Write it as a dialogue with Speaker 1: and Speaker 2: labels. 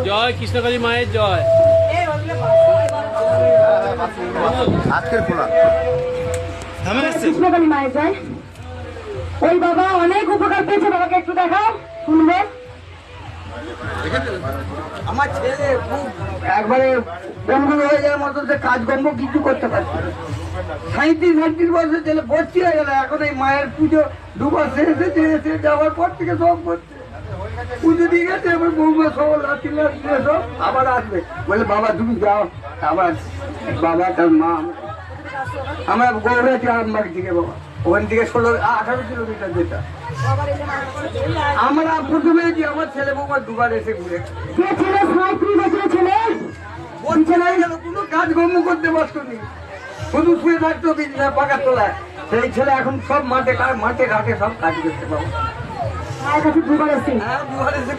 Speaker 1: জয় কৃষ্ণকালী মায়ের জয়।
Speaker 2: আজকের খোলা
Speaker 3: কৃষ্ণকালী মায়ের জয়। ওই বাবা অনেক উপকার পেয়েছে, বাবাকে একটু দেখাও শুনবে।
Speaker 4: আমার ছেলে খুব একবারে বন্ধু হয়ে যাওয়ার মতো, যে কাজকর্ম কিছু করতে পারছে না। 37-38 বছর ছেলে ভর্তি হয়ে গেল, এখন এই মায়ের পুজো দুবার এসেছে, এসে যাওয়ার পর থেকে সব করছে। পুজো দিয়ে গেছে, এবার বৌমা সব লাঠি দিয়ে সব আবার আসবে, বলে বাবা তুমি যাও। আবার বাবা তার মা, আমরা গৌরাটি আমবাগ দিকে, বাবা ওখান থেকে 16-18 কিলোমিটার যেটা। আমরা প্রথমে যে আমার ছেলে বৌমা দুবার এসে ঘুরে কোনো কাজকর্ম করতে বসত নি, শুধু শুয়ে থাকতো বিছানা পাকার তোলায়। সেই ছেলে এখন সব মাঠে ঘাটে সব কাজ করতে পাবো।
Speaker 3: মায়ের কাছে দুবার এসে
Speaker 4: দুবার এসে